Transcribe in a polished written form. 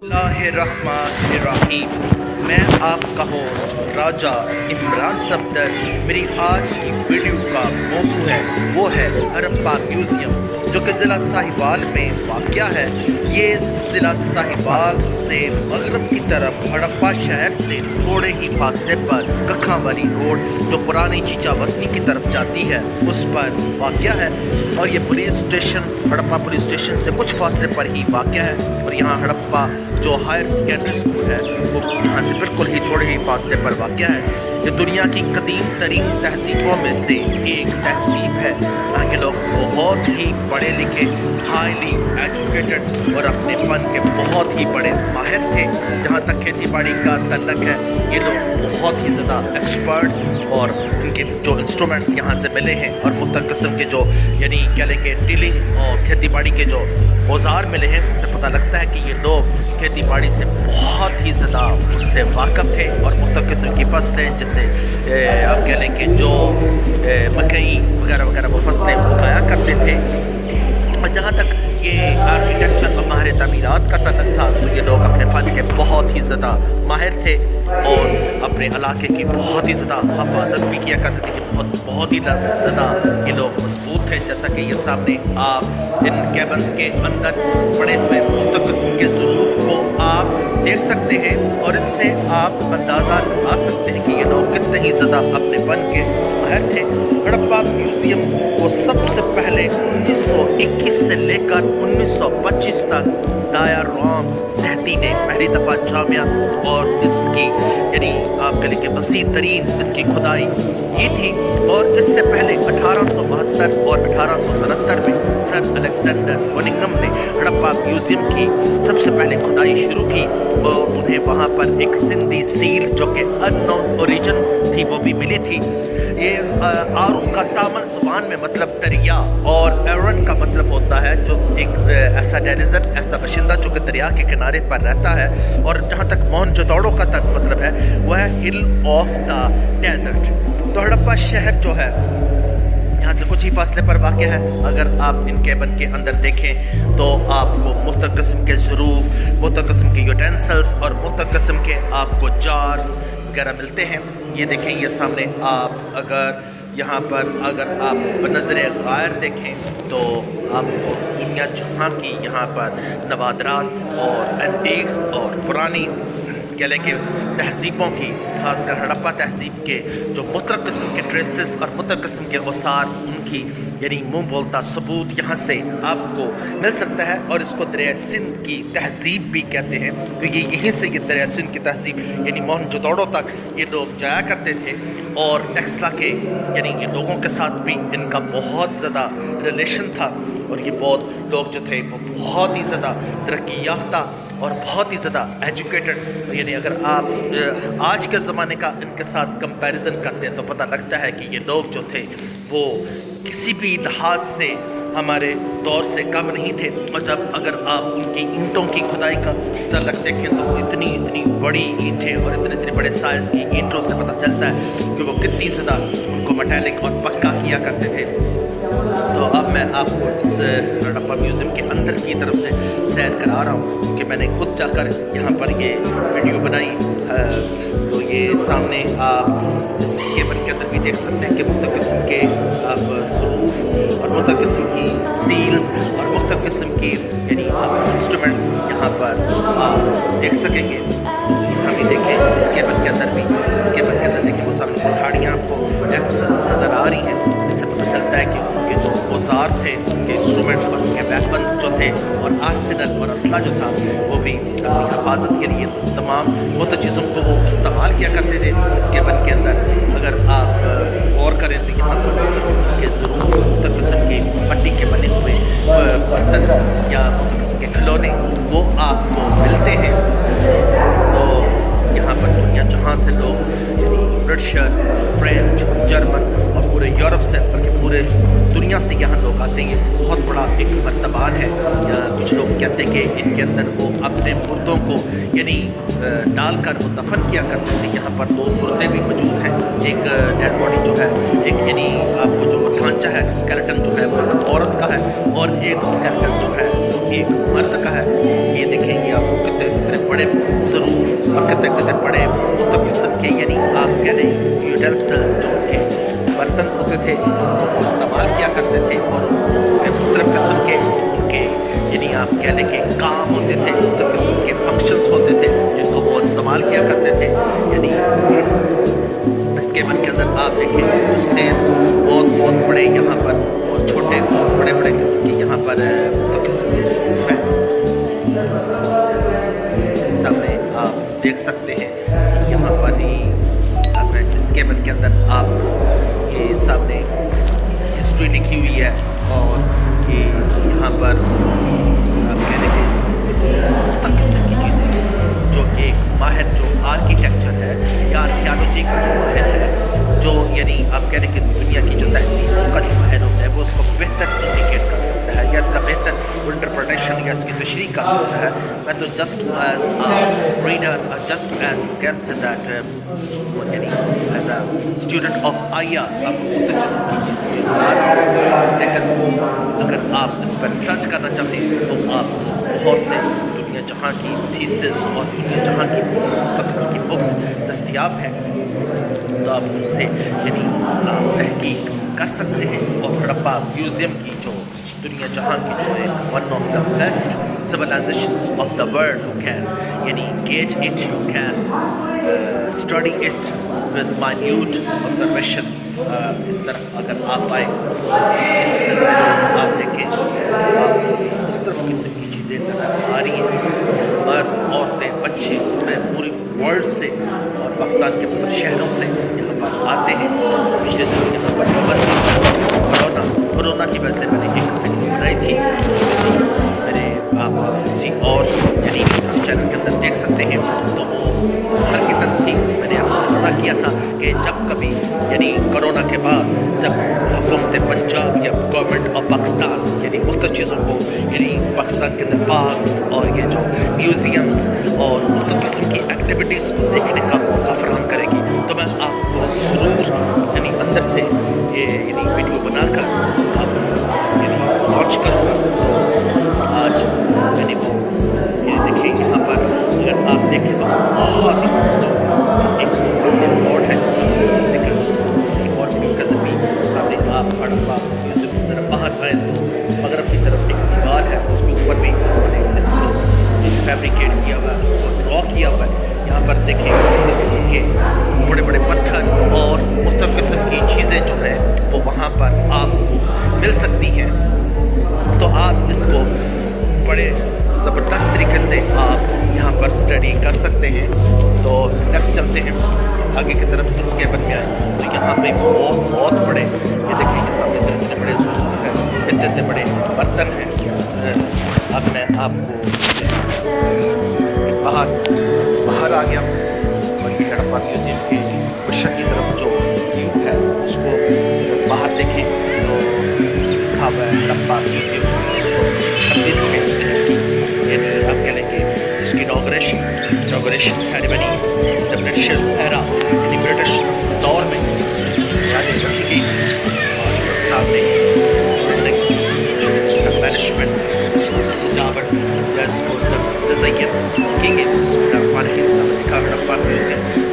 बिस्मिल्लाहिर्रहमानिर्रहीम। मैं आपका होस्ट राजा इमरान सफदर। मेरी आज की वीडियो का मौजू है वो है हड़प्पा म्यूज़ियम, जो कि ज़िला साहिवाल में वाक़या है। ये ज़िला साहिवाल से मगरब की तरफ हड़प्पा शहर से थोड़े ही फासले पर कखा वाली रोड, जो पुरानी चीचावतनी की तरफ जाती है, उस पर वाक़या है। और ये police station, Harappa police station से कुछ फासले पर ही वाक़या है। और यहाँ हड़प्पा जो हायर सेकेंडरी स्कूल है वो यहाँ से बिल्कुल ही थोड़े ही फासले पर वाक़या है। ये दुनिया की कदीम तरीन तहजीबों में से एक तहजीब है। यहाँ के लोग बहुत ही पढ़े लिखे, हाईली एजुकेटेड और अपने फ़न के बहुत ही बड़े माहिर थे। जहाँ तक खेती बाड़ी का तल्लक है, ये लोग बहुत ही ज़्यादा एक्सपर्ट, और इनके जो इंस्ट्रूमेंट्स यहाँ से मिले हैं और मुख्तलिफ किस्म के जो यानी कह लें कि टिलिंग और खेती बाड़ी के जो औजार मिले हैं, उनसे पता लगता है कि ये लोग खेती बाड़ी से बहुत ही ज़्यादा उनसे वाक़फ़ थे। और मुख्तलिफ किस्म की फसलें, जैसे आप कह लें कि जो मकई वगैरह वगैरह वो फसलें उगाया करते थे। और जहाँ तक ये आर्किटेक्चर और माहिर तामीरात का तल्लुक़ था, तो ये लोग अपने फ़न के बहुत ही ज़्यादा माहिर थे और अपने इलाके की बहुत ही ज़्यादा हिफाजत भी किया करते थे कि बहुत ही ज़्यादा ये लोग मजबूत थे। जैसा कि ये सामने आप इन कैबन्स के अंदर पड़े हुए मुख्तलिफ किस्म के ज़ुरूफ़ को आप देख सकते हैं, और इससे आप अंदाज़ा लगा सकते हैं कि ये लोग कितने ही ज़्यादा अपने फ़न के माहिर थे। हड़प्पा म्यूज़ियम को सबसे पहले 1921 से लेकर 1925 तक दाया राम सहती ने पहली दफ़ा जामिया और इसकी यानी आप कह लें कि वसी तरीन इसकी खुदाई की थी। और इससे पहले 1872 और 1869 में सर अलेक्जेंडर वनिंगम ने हड़प्पा म्यूज़ियम की सबसे पहले खुदाई शुरू की, और उन्हें वहाँ पर एक सिंधी सील जो कि अननोन ओरिजिन थी वो भी मिली थी। ये आरू का तामन ज़ुबान में मतलब दरिया, और एरन का मतलब होता है जो एक ऐसा डेनिजन, ऐसा बशिंदा जो कि दरिया के किनारे पर रहता है। और जहाँ तक मोहनजोदड़ो का मतलब है वह है हिल ऑफ द डेजर्ट। तो हड़प्पा शहर जो है यहाँ से कुछ ही फासले पर वाक़या है। अगर आप इन केबन के अंदर देखें तो आपको मुख्तलिफ किस्म के ज़ुरूफ़, मुख्तलिफ किस्म के यूटेंसिल्स और मुख्तलिफ किस्म के आपको जार्स वगैरह मिलते हैं। ये देखें, ये सामने आप अगर यहाँ पर अगर आप बनज़र ग़ायर देखें तो आपको दुनिया जहाँ की यहाँ पर नवादरात और एंटीक्स और पुरानी कह लें कि तहज़ीबों की, खासकर हड़प्पा तहज़ीब के जो मुख्तलिफ किस्म के ड्रेसेस और मुख्तलिफ किस्म के औसार, उनकी यानी मुँह बोलता सबूत यहाँ से आपको मिल सकता है। और इसको दरिया सिंध की तहज़ीब भी कहते हैं, क्योंकि यहीं से ये दरिया सिंध की तहज़ीब यानी मोहनजोदड़ो तक ये लोग जाया करते थे। और टेक्सला के यानी ये लोगों के साथ भी इनका बहुत ज़्यादा रिलेशन था, और ये बहुत लोग जो थे वो बहुत ही ज़्यादा तरक्की याफ्ता और बहुत ही ज़्यादा एजुकेटेड। यानी अगर आप आज के ज़माने का इनके साथ कंपैरिजन करते हैं तो पता लगता है कि ये लोग जो थे वो किसी भी लिहाज से हमारे दौर से कम नहीं थे। और जब अगर आप उनकी ईंटों की खुदाई का तल्लक देखें तो वो इतनी बड़ी ईंटें और इतने बड़े साइज़ की ईंटों से पता चलता है कि वो कितनी ज़्यादा उनको मेटालिक और पक्का किया करते थे। तो अब मैं आपको इस हड़प्पा म्यूज़ियम के अंदर की तरफ से सैर करा रहा हूँ, क्योंकि मैंने खुद जाकर यहाँ पर ये वीडियो बनाई। तो ये सामने आप इस केबन के अंदर भी देख सकते हैं कि मुख्तलिफ किस्म के आप ज़ुरूफ़ और मुख्तलिफ किस्म की सील्स और मुख्तलिफ किस्म की यानी आप इंस्ट्रूमेंट्स यहाँ पर आप देख सकेंगे। यहाँ भी देखें, इस केबन के अंदर भी, इस केबन के अंदर देखिए वो सामने पहाड़ियाँ आपको नज़र आ रही हैं, जिससे पता चलता है कि उनके जो औजार थे, उनके इंस्ट्रूमेंट्स और उनके वेपन्स जो थे और आर्सेनल और असला जो था वो भी अपनी हिफाजत के लिए तमाम मुख्तलिफ चीज़ों को वो इस्तेमाल किया करते थे। इस केबन के अंदर अगर आप गौर करें तो यहाँ पर मुख्तलिफ किस्म के ज़रूर मुख्तलिफ किस्म की मिट्टी के बने हुए बर्तन या मुख्तलिफ किस्म के खिलौने वो आपको मिलते हैं। तो यहाँ पर दुनिया जहाँ से लोग यानी ब्रिटिशर्स, फ्रेंच, जर्मन और पूरे यूरोप से, बल्कि पूरे दुनिया से यहाँ लोग आते हैं। ये बहुत बड़ा एक मर्तबान है। कुछ लोग कहते हैं कि इनके अंदर वो अपने मुर्दों को यानी डालकर वो दफन किया करते थे। यहाँ पर 2 मुर्दे भी मौजूद हैं, एक डेड बॉडी जो है, एक यानी आपको जो ढांचा है स्केलेटन जो है वो एक औरत का है, और एक स्केलेटन जो है वो एक मर्द का है। ये देखें, ये आपको कितने वहाँ होते थे, मुख्तलिफ किस्म के फंक्शंस होते थे जिनको वो इस्तेमाल किया करते थे। यानी इसके मन के अंदर आप देखें उससे बहुत बड़े यहाँ पर और छोटे और बड़े बड़े किस्म के यहाँ पर मुख्तलिफ किस्म के ज़रूफ हैं। सामने आप देख सकते हैं कि यहाँ पर ही इसके मन के अंदर आपको ये सामने हिस्ट्री लिखी हुई है और ये यहाँ पर आप कह रहे थे मुख्तलिफ किस्म की चीज़ें हैं। जो एक माहिर जो आर्किटेक्चर है या आर्कियोलॉजी का जो माहिर है, जो यानी आप कह रहे कि दुनिया की जो तहजीबों का जो माहिर होता है वो उसको बेहतर इंडिकेट कर सकता है या इसका बेहतर इंटरप्रिटेशन या इसकी तशरीह कर सकता है। मैं तो just as a reader, just as you can say that यानी as a student of IR आपको बहुत चीज़ों की चीज़ें बता रहा हूँ। लेकिन अगर आप इस पर रिसर्च करना चाहें तो आपको बहुत से दुनिया जहाँ की थीसिस और दुनिया जहाँ की मुख्तलिफ किस्म की बुक्स दस्तयाब हैं, तो आप उनसे यानी आप तहकीक कर सकते हैं। और हड़प्पा म्यूज़ियम की जो दुनिया जहाँ की जो एक one of the best civilisations of the world, you can यानी gauge it, you can study it with minute observation. इस तरफ अगर आप आए इस से आप देखें तो आपको मुख्तलिफ किस्म की चीज़ें नज़र आ रही हैं। मर्द, औरतें, बच्चे पूरी वर्ल्ड से और पाकिस्तान के मुख्तलिफ शहरों से यहाँ पर आते हैं। पिछले दिनों यहाँ पर कोरोना की वजह से मैंने एक वीडियो बनाई थी आप किसी और यानी किसी चैनल के अंदर देख सकते हैं। तो वो बाहर की तरफ थी। मैंने आपसे पता किया था कि जब कभी यानी कोरोना के बाद जब हुकूमत पंजाब या गवर्नमेंट ऑफ पाकिस्तान यानी मुख्तलिफ चीज़ों को यानी पाकिस्तान के अंदर पार्क्स और ये जो म्यूज़ियम्स और मुख्तलिफ किस्म की एक्टिविटीज़ को देखने का मौका फराहम करेगी, तो मैं आपको ज़रूर यानी अंदर से ये यानी वीडियो बनाकर आपको यानी लॉन्च करूँगा। आज यानी वो ये देखिए यहाँ पर अगर आप देखें तो बहुत ही खूबसूरत एक सामने बोर्ड है जिसका जिक्र एक और वीडियो के अंदर भी सामने आप हड़प्पा म्यूज़ियम से ज़रा बाहर आएँ तो मगरब की तरफ एक दीवार है, उसके ऊपर भी उन्होंने इसको फैब्रिकेट किया हुआ है, उसको ड्रॉ किया हुआ है। यहाँ पर देखें मुख्तलिफ किस्म के बड़े बड़े पत्थर और मुख्तलिफ किस्म की चीज़ें जो हैं वो वहाँ पर आपको मिल सकती हैं। तो आप इसको बड़े ज़बरदस्त तरीके से आप यहाँ पर स्टडी कर सकते हैं। तो नेक्स्ट चलते हैं आगे की तरफ। इस केबल में आए तो यहाँ पे बहुत बड़े ये देखें ये सामने इतने बड़े ज़रूफ हैं, इतने बड़े बर्तन हैं। अब मैं आपको बाहर आ गया और ये हड़प्पा म्यूज़ियम के पश्चिम की तरफ जो व्यू है उसको बाहर देखें तो लिखा हुआ है हड़प्पा म्यूज़ियम 1926 में इसकी यानी आप कह लेंगे इसकी inauguration ceremony the British era यानी ब्रिटिश दौर में इसकी बुनियादें रखी गई थी। और सामने मैनेजमेंट सजावट या इसको तज़य्युन की गई सामने लिखा हड़प्पा म्यूज़ियम